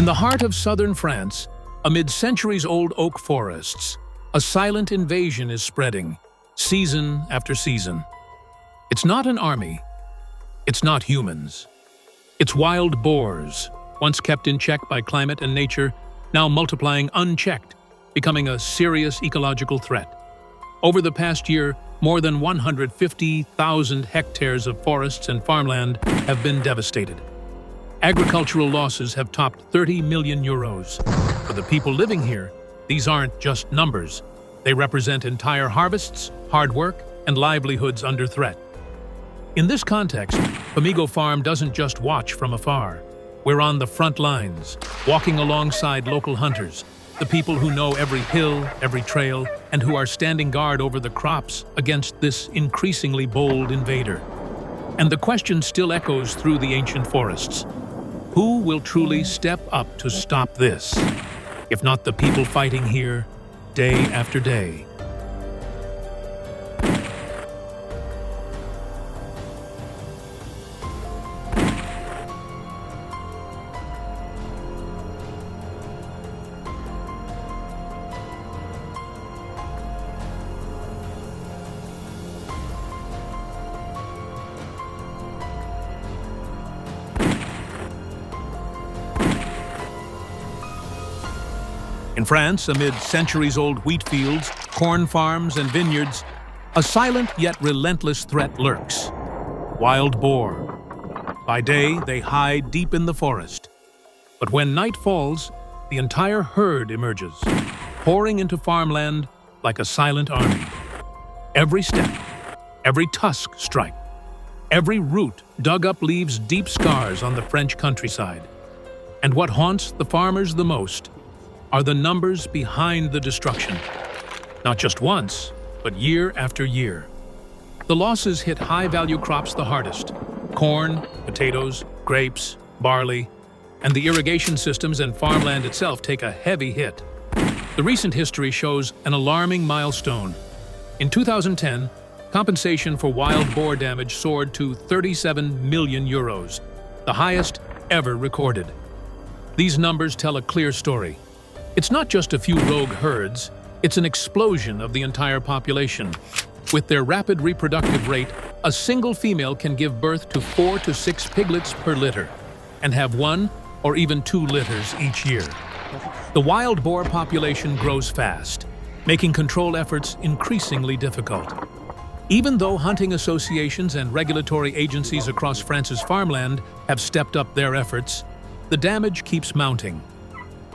In the heart of southern France, amid centuries-old oak forests, a silent invasion is spreading, season after season. It's not an army. It's not humans. It's wild boars, once kept in check by climate and nature, now multiplying unchecked, becoming a serious ecological threat. Over the past year, more than 150,000 hectares of forests and farmland have been devastated. Agricultural losses have topped 30 million euros. For the people living here, these aren't just numbers. They represent entire harvests, hard work, and livelihoods under threat. In this context, Famigo Farm doesn't just watch from afar. We're on the front lines, walking alongside local hunters, the people who know every hill, every trail, and who are standing guard over the crops against this increasingly bold invader. And the question still echoes through the ancient forests. Who will truly step up to stop this? If not the people fighting here, day after day. In France, amid centuries-old wheat fields, corn farms, and vineyards, a silent yet relentless threat lurks: wild boar. By day, they hide deep in the forest. But when night falls, the entire herd emerges, pouring into farmland like a silent army. Every step, every tusk strike, every root dug up leaves deep scars on the French countryside. And what haunts the farmers the most are the numbers behind the destruction. Not just once, but year after year. The losses hit high-value crops the hardest: corn, potatoes, grapes, barley, and the irrigation systems and farmland itself take a heavy hit. The recent history shows an alarming milestone. In 2010, compensation for wild boar damage soared to 37 million euros, the highest ever recorded. These numbers tell a clear story. It's not just a few rogue herds, it's an explosion of the entire population. With their rapid reproductive rate, a single female can give birth to 4 to 6 piglets per litter, and have 1 or even 2 litters each year. The wild boar population grows fast, making control efforts increasingly difficult. Even though hunting associations and regulatory agencies across France's farmland have stepped up their efforts, the damage keeps mounting.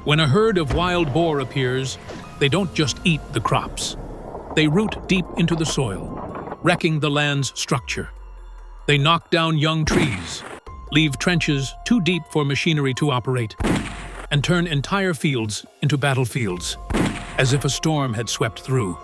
When a herd of wild boar appears, they don't just eat the crops. They root deep into the soil, wrecking the land's structure. They knock down young trees, leave trenches too deep for machinery to operate, and turn entire fields into battlefields, as if a storm had swept through.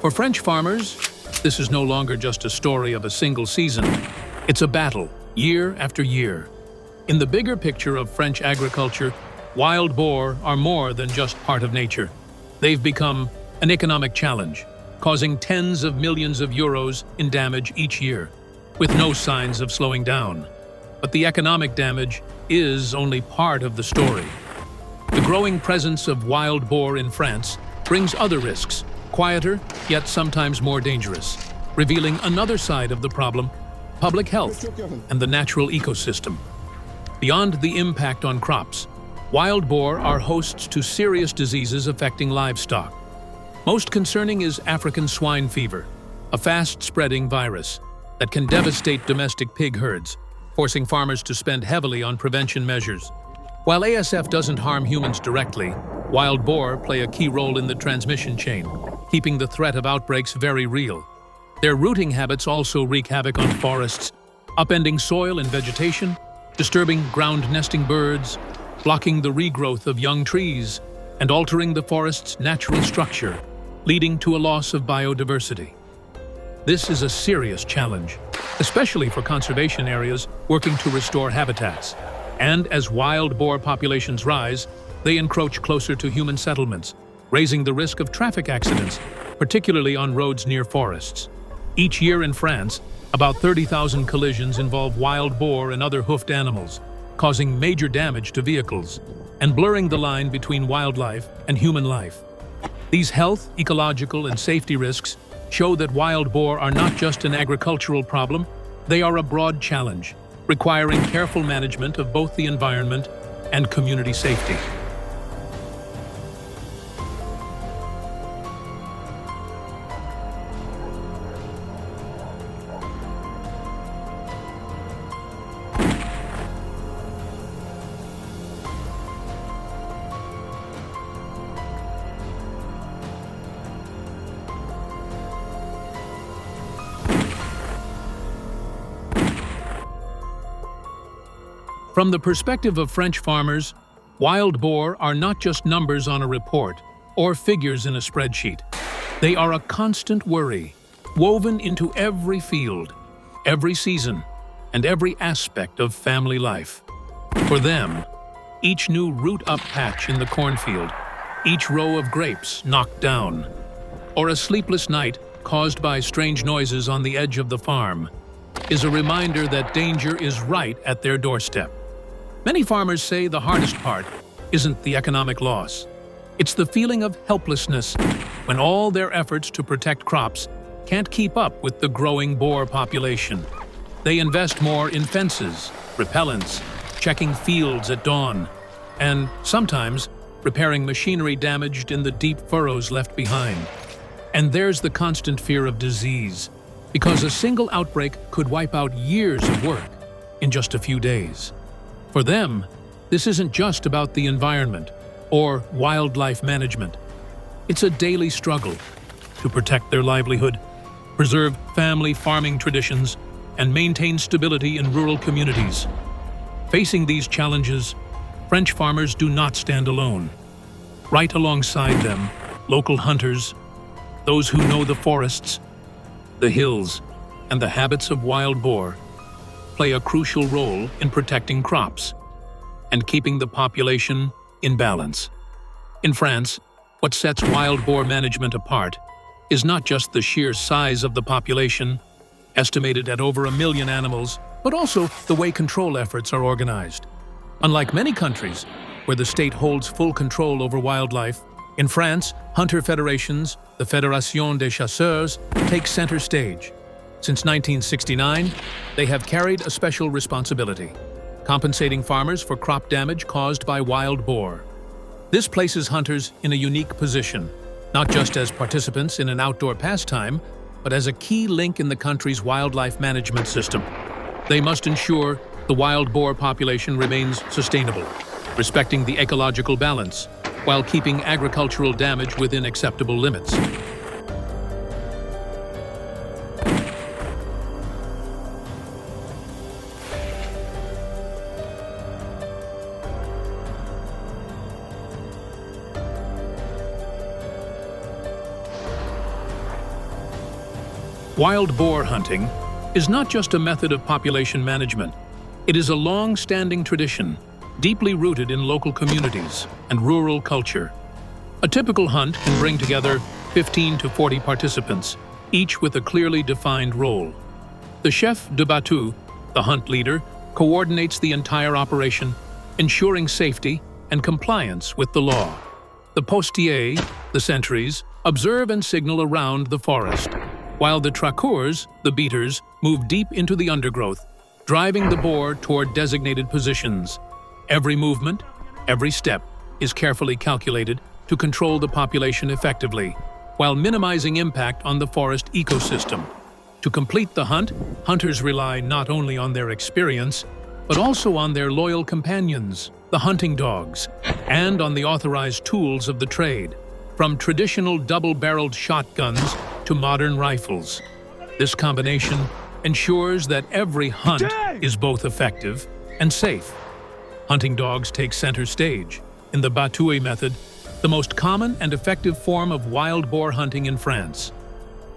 For French farmers, this is no longer just a story of a single season. It's a battle, year after year. In the bigger picture of French agriculture, wild boar are more than just part of nature. They've become an economic challenge, causing tens of millions of euros in damage each year, with no signs of slowing down. But the economic damage is only part of the story. The growing presence of wild boar in France brings other risks, quieter, yet sometimes more dangerous, revealing another side of the problem: public health and the natural ecosystem. Beyond the impact on crops, wild boar are hosts to serious diseases affecting livestock. Most concerning is African swine fever, a fast-spreading virus that can devastate domestic pig herds, forcing farmers to spend heavily on prevention measures. While ASF doesn't harm humans directly, wild boar play a key role in the transmission chain, keeping the threat of outbreaks very real. Their rooting habits also wreak havoc on forests, upending soil and vegetation, disturbing ground-nesting birds, blocking the regrowth of young trees and altering the forest's natural structure, leading to a loss of biodiversity. This is a serious challenge, especially for conservation areas working to restore habitats. And as wild boar populations rise, they encroach closer to human settlements, raising the risk of traffic accidents, particularly on roads near forests. Each year in France, about 30,000 collisions involve wild boar and other hoofed animals, causing major damage to vehicles and blurring the line between wildlife and human life. These health, ecological, and safety risks show that wild boar are not just an agricultural problem, they are a broad challenge, requiring careful management of both the environment and community safety. From the perspective of French farmers, wild boar are not just numbers on a report or figures in a spreadsheet. They are a constant worry, woven into every field, every season, and every aspect of family life. For them, each new root-up patch in the cornfield, each row of grapes knocked down, or a sleepless night caused by strange noises on the edge of the farm, is a reminder that danger is right at their doorstep. Many farmers say the hardest part isn't the economic loss. It's the feeling of helplessness when all their efforts to protect crops can't keep up with the growing boar population. They invest more in fences, repellents, checking fields at dawn, and sometimes repairing machinery damaged in the deep furrows left behind. And there's the constant fear of disease, because a single outbreak could wipe out years of work in just a few days. For them, this isn't just about the environment or wildlife management. It's a daily struggle to protect their livelihood, preserve family farming traditions, and maintain stability in rural communities. Facing these challenges, French farmers do not stand alone. Right alongside them, local hunters, those who know the forests, the hills, and the habits of wild boar, play a crucial role in protecting crops and keeping the population in balance. In France, what sets wild boar management apart is not just the sheer size of the population, estimated at over 1 million animals, but also the way control efforts are organized. Unlike many countries, where the state holds full control over wildlife, in France, hunter federations, the Fédération des Chasseurs, take center stage. Since 1969, they have carried a special responsibility, compensating farmers for crop damage caused by wild boar. This places hunters in a unique position, not just as participants in an outdoor pastime, but as a key link in the country's wildlife management system. They must ensure the wild boar population remains sustainable, respecting the ecological balance, while keeping agricultural damage within acceptable limits. Wild boar hunting is not just a method of population management. It is a long-standing tradition, deeply rooted in local communities and rural culture. A typical hunt can bring together 15 to 40 participants, each with a clearly defined role. The chef de battue, the hunt leader, coordinates the entire operation, ensuring safety and compliance with the law. The postiers, the sentries, observe and signal around the forest, while the traqueurs, the beaters, move deep into the undergrowth, driving the boar toward designated positions. Every movement, every step, is carefully calculated to control the population effectively, while minimizing impact on the forest ecosystem. To complete the hunt, hunters rely not only on their experience, but also on their loyal companions, the hunting dogs, and on the authorized tools of the trade, from traditional double-barreled shotguns to modern rifles. This combination ensures that every hunt is both effective and safe. Hunting dogs take center stage in the batouille method, the most common and effective form of wild boar hunting in France.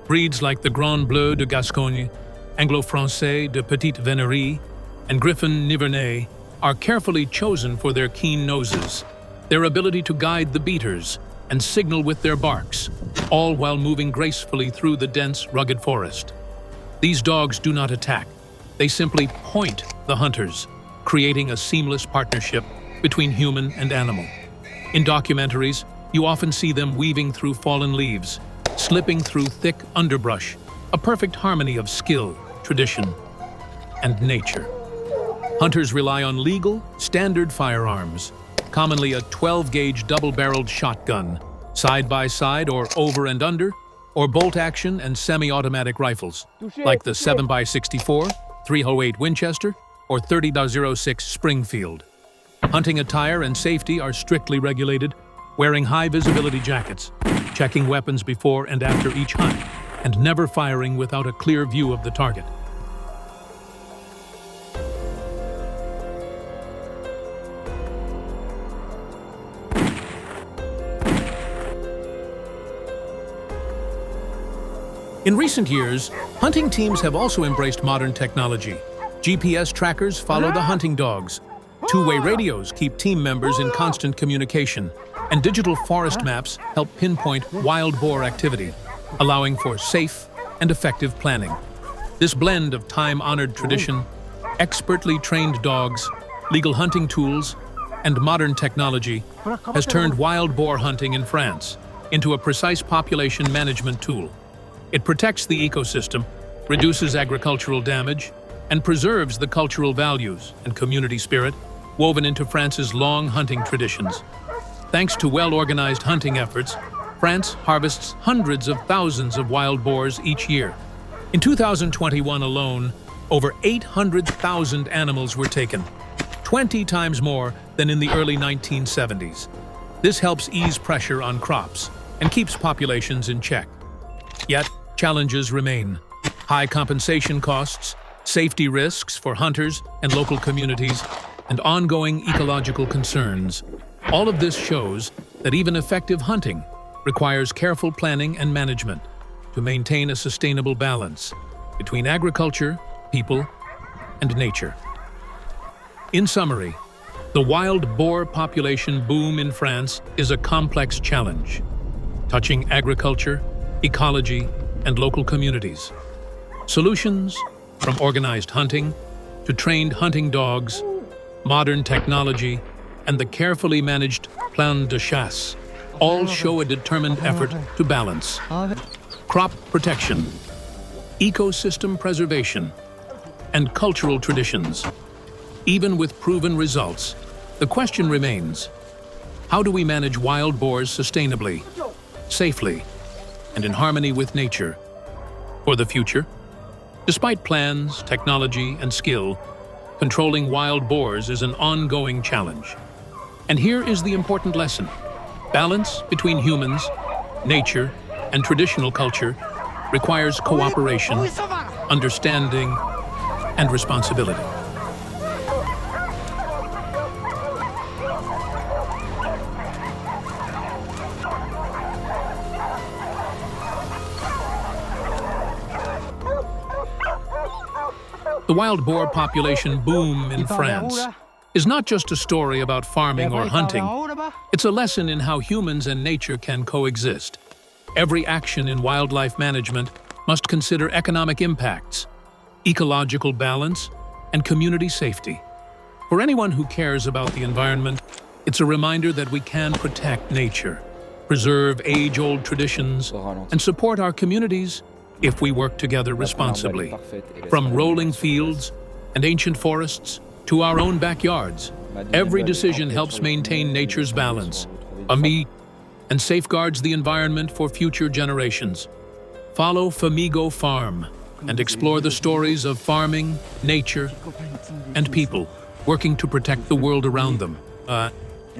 Breeds like the Grand Bleu de Gascogne, Anglo-Français de Petite Venerie, and Griffon Nivernais are carefully chosen for their keen noses, their ability to guide the beaters, and signal with their barks, all while moving gracefully through the dense, rugged forest. These dogs do not attack. They simply point the hunters, creating a seamless partnership between human and animal. In documentaries, you often see them weaving through fallen leaves, slipping through thick underbrush, a perfect harmony of skill, tradition, and nature. Hunters rely on legal, standard firearms, commonly a 12-gauge double-barreled shotgun, side-by-side or over and under, or bolt-action and semi-automatic rifles, like the 7x64, 308 Winchester, or 30-06 Springfield. Hunting attire and safety are strictly regulated, wearing high-visibility jackets, checking weapons before and after each hunt, and never firing without a clear view of the target. In recent years, hunting teams have also embraced modern technology. GPS trackers follow the hunting dogs. Two-way radios keep team members in constant communication, and digital forest maps help pinpoint wild boar activity, allowing for safe and effective planning. This blend of time-honored tradition, expertly trained dogs, legal hunting tools, and modern technology has turned wild boar hunting in France into a precise population management tool. It protects the ecosystem, reduces agricultural damage, and preserves the cultural values and community spirit woven into France's long hunting traditions. Thanks to well-organized hunting efforts, France harvests hundreds of thousands of wild boars each year. In 2021 alone, over 800,000 animals were taken, 20 times more than in the early 1970s. This helps ease pressure on crops and keeps populations in check. Yet, challenges remain. High compensation costs, safety risks for hunters and local communities, and ongoing ecological concerns. All of this shows that even effective hunting requires careful planning and management to maintain a sustainable balance between agriculture, people, and nature. In summary, the wild boar population boom in France is a complex challenge, touching agriculture, ecology, and local communities. Solutions, from organized hunting to trained hunting dogs, modern technology, and the carefully managed plan de chasse, all show a determined effort to balance crop protection, ecosystem preservation, and cultural traditions. Even with proven results, the question remains, how do we manage wild boars sustainably, safely, and in harmony with nature for the future? Despite plans, technology, and skill, controlling wild boars is an ongoing challenge. And here is the important lesson. Balance between humans, nature, and traditional culture requires cooperation, understanding, and responsibility. The wild boar population boom in France is not just a story about farming or hunting. It's a lesson in how humans and nature can coexist. Every action in wildlife management must consider economic impacts, ecological balance, and community safety. For anyone who cares about the environment, it's a reminder that we can protect nature, preserve age-old traditions, and support our communities if we work together responsibly. From rolling fields and ancient forests to our own backyards, every decision helps maintain nature's balance, and safeguards the environment for future generations. Follow Famigo Farm and explore the stories of farming, nature, and people working to protect the world around them.